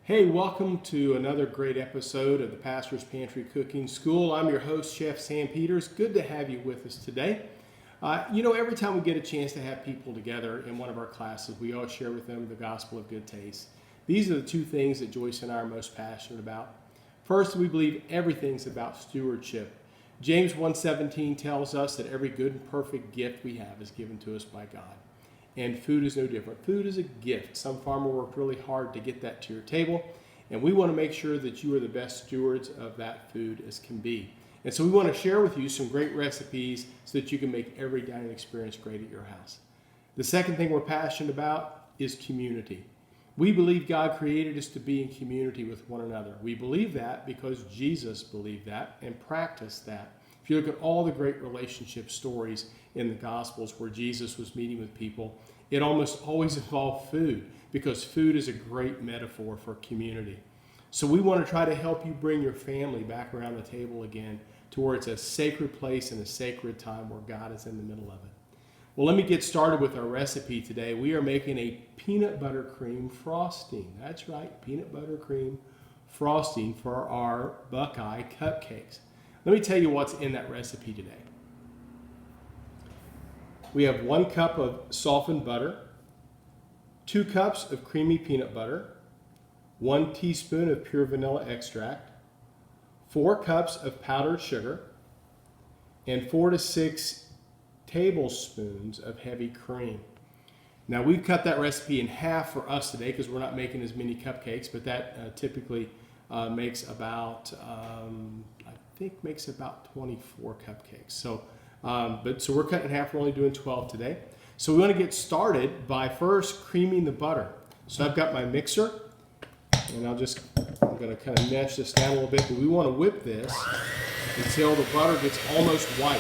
Hey, welcome to another great episode of the Pastor's Pantry Cooking School. I'm your host, Chef Sam Peters. Good to have you with us today. Every time we get a chance to have people together in one of our classes, we always share with them the gospel of good taste. These are the two things that Joyce and I are most passionate about. First, we believe everything's about stewardship. James 1:17 tells us that every good and perfect gift we have is given to us by God. And food is no different. Food is a gift. Some farmer worked really hard to get that to your table, and we want to make sure that you are the best stewards of that food as can be. And so we want to share with you some great recipes so that you can make every dining experience great at your house. The second thing we're passionate about is community. We believe God created us to be in community with one another. We believe that because Jesus believed that and practiced that. If you look at all the great relationship stories in the Gospels where Jesus was meeting with people, it almost always involved food because food is a great metaphor for community. So we want to try to help you bring your family back around the table again to where it's a sacred place and a sacred time where God is in the middle of it. Well, let me get started with our recipe today. We are making a peanut butter cream frosting. That's right, peanut butter cream frosting for our Buckeye Cupcakes. Let me tell you what's in that recipe today. We have 1 cup of softened butter, 2 cups of creamy peanut butter, 1 teaspoon of pure vanilla extract, 4 cups of powdered sugar, and 4 to 6 tablespoons of heavy cream. Now we've cut that recipe in half for us today because we're not making as many cupcakes, but that typically makes about, makes about 24 cupcakes. So we're cutting in half. We're only doing 12 today. So we want to get started by first creaming the butter. So I've got my mixer, and I'm going to kind of mash this down a little bit, but we want to whip this until the butter gets almost white.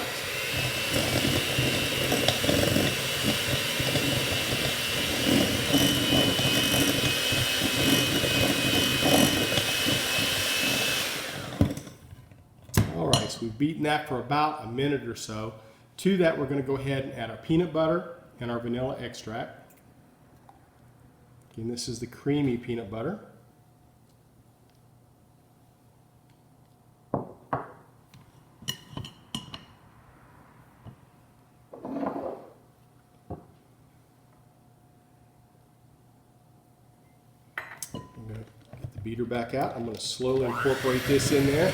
We've beaten that for about a minute or so. To that, we're going to go ahead and add our peanut butter and our vanilla extract. And this is the creamy peanut butter. I'm going to get the beater back out. I'm going to slowly incorporate this in there.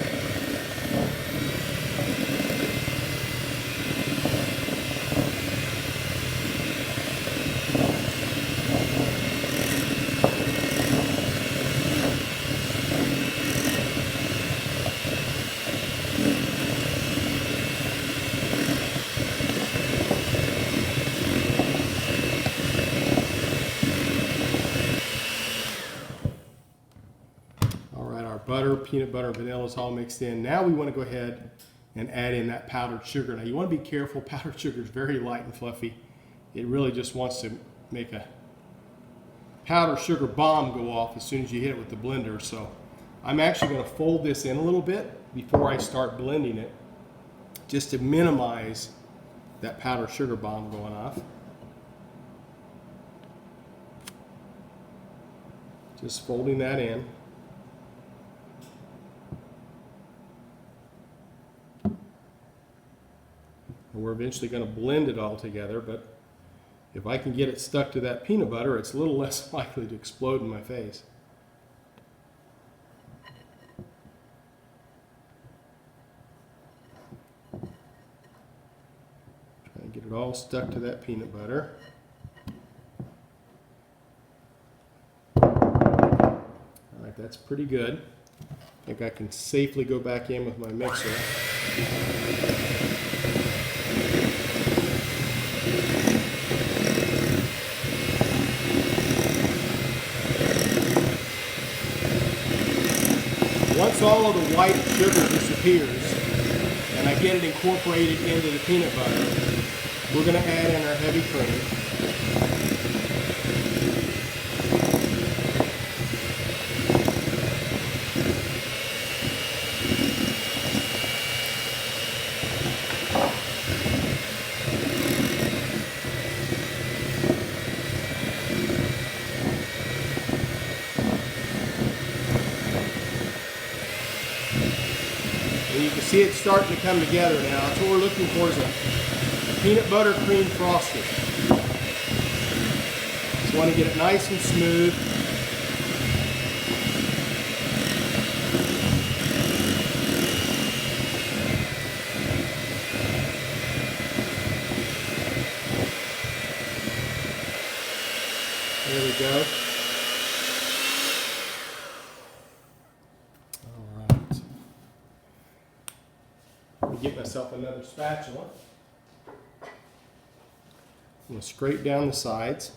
Butter, peanut butter, and vanilla is all mixed in. Now we want to go ahead and add in that powdered sugar. Now you want to be careful. Powdered sugar is very light and fluffy. It really just wants to make a powdered sugar bomb go off as soon as you hit it with the blender. So I'm actually going to fold this in a little bit before I start blending it, just to minimize that powdered sugar bomb going off. Just folding that in. We're eventually going to blend it all together, but if I can get it stuck to that peanut butter, it's a little less likely to explode in my face. Try to get it all stuck to that peanut butter. All right, that's pretty good. I think I can safely go back in with my mixer. Once all of the white sugar disappears and I get it incorporated into the peanut butter, we're going to add in our heavy cream. see it starting to come together now. That's what we're looking for, is a peanut butter cream frosting. So want to get it nice and smooth. There we go. All right. Let me get myself another spatula. I'm going to scrape down the sides.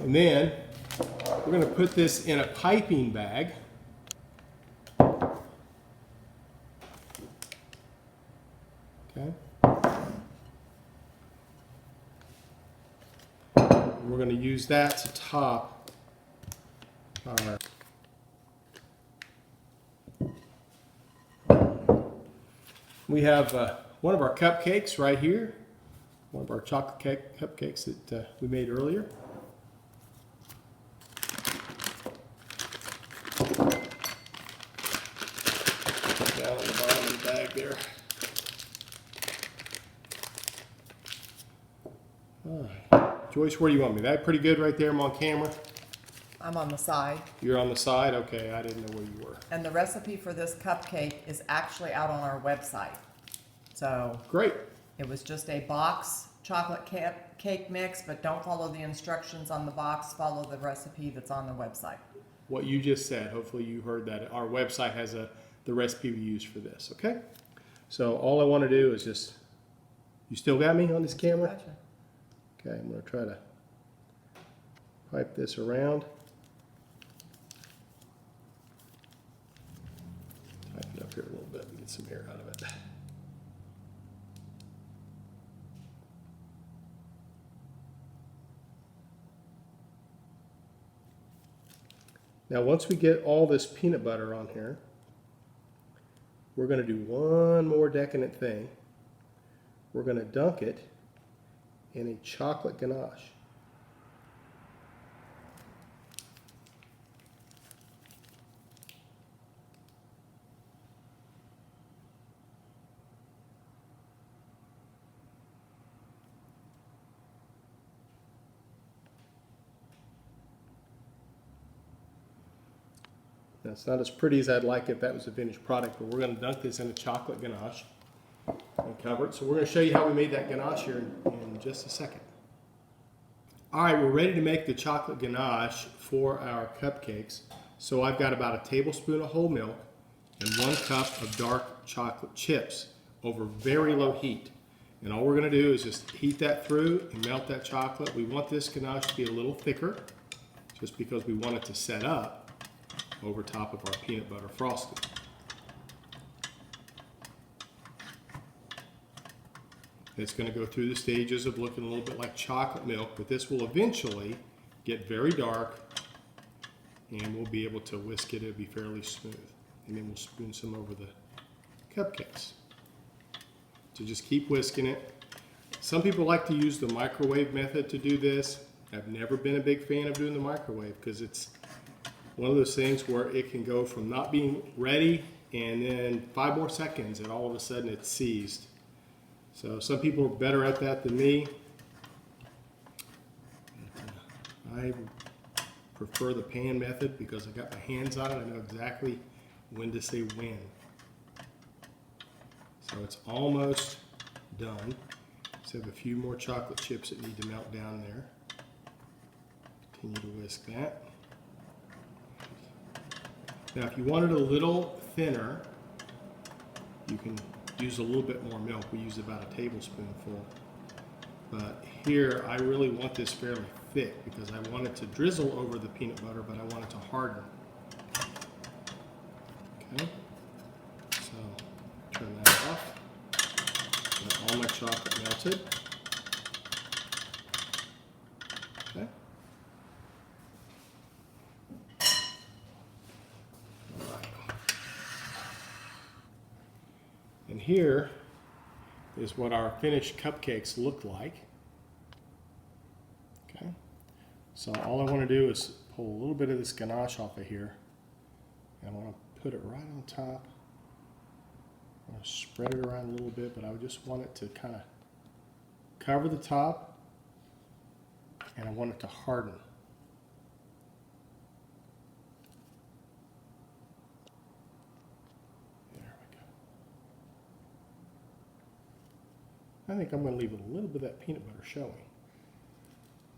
And then we're going to put this in a piping bag. Okay. We're going to use that to top our We have one of our cupcakes right here, one of our chocolate cupcakes that we made earlier. Put down on the bottom of the bag there. All right. Joyce, where do you want me? That pretty good right there? I'm on camera. I'm on the side. You're on the side? Okay, I didn't know where you were. And the recipe for this cupcake is actually out on our website. So great. It was just a box chocolate cake mix, but don't follow the instructions on the box. Follow the recipe that's on the website. What you just said, hopefully you heard that. Our website has the recipe we use for this, okay? So all I want to do is just, you still got me on this camera? Gotcha. Okay, I'm going to try to pipe this around. Tighten it up here a little bit and get some air out of it. Now once we get all this peanut butter on here, we're going to do one more decadent thing. We're going to dunk it in a chocolate ganache. Now, it's not as pretty as I'd like if that was a finished product, but we're going to dunk this in a chocolate ganache and cover it. So we're going to show you how we made that ganache here in just a second. All right, we're ready to make the chocolate ganache for our cupcakes. So I've got about a tablespoon of whole milk and 1 cup of dark chocolate chips over very low heat. And all we're going to do is just heat that through and melt that chocolate. We want this ganache to be a little thicker just because we want it to set up over top of our peanut butter frosting. It's going to go through the stages of looking a little bit like chocolate milk, but this will eventually get very dark and we'll be able to whisk it. It'll be fairly smooth. And then we'll spoon some over the cupcakes. So just keep whisking it. Some people like to use the microwave method to do this. I've never been a big fan of doing the microwave because it's one of those things where it can go from not being ready and then 5 more seconds and all of a sudden it's seized. So some people are better at that than me. I prefer the pan method because I got my hands on it. I know exactly when to say when. So it's almost done. Just have a few more chocolate chips that need to melt down there. Continue to whisk that. Now, if you want it a little thinner, you can use a little bit more milk. We use about a tablespoonful. But here, I really want this fairly thick because I want it to drizzle over the peanut butter, but I want it to harden. Okay, so turn that off. Let all my chocolate melted. Okay. And here is what our finished cupcakes look like. Okay, So all I want to do is pull a little bit of this ganache off of here. And I want to put it right on top. I'm going to spread it around a little bit, but I just want it to kind of cover the top. And I want it to harden. I think I'm going to leave a little bit of that peanut butter showing.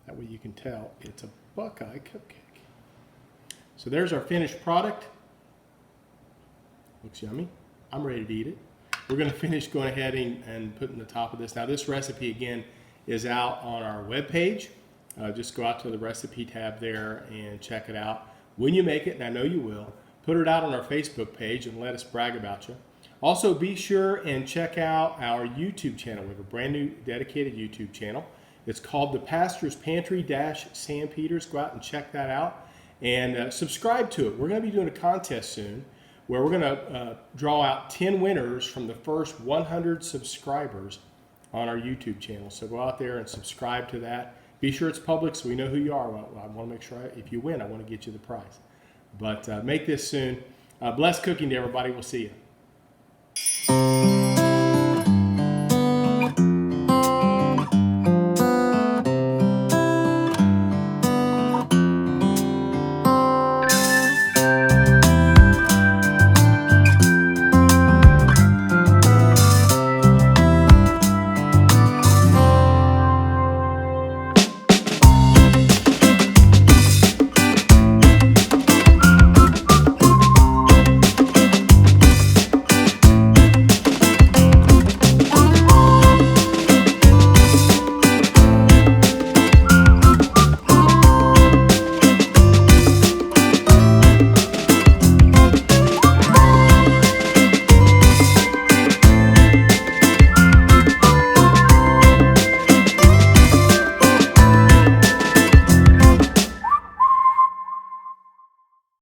That way you can tell it's a Buckeye cupcake. So there's our finished product. Looks yummy. I'm ready to eat it. We're going to finish going ahead and putting the top of this. Now this recipe again is out on our webpage. Just go out to the recipe tab there and check it out. When you make it, and I know you will, put it out on our Facebook page and let us brag about you. Also, be sure and check out our YouTube channel. We have a brand new dedicated YouTube channel. It's called The Pastor's Pantry Sam Peters. Go out and check that out and subscribe to it. We're going to be doing a contest soon where we're going to draw out 10 winners from the first 100 subscribers on our YouTube channel. So go out there and subscribe to that. Be sure it's public so we know who you are. I want to make sure if you win, I want to get you the prize. But make this soon. Blessed cooking to everybody. We'll see you.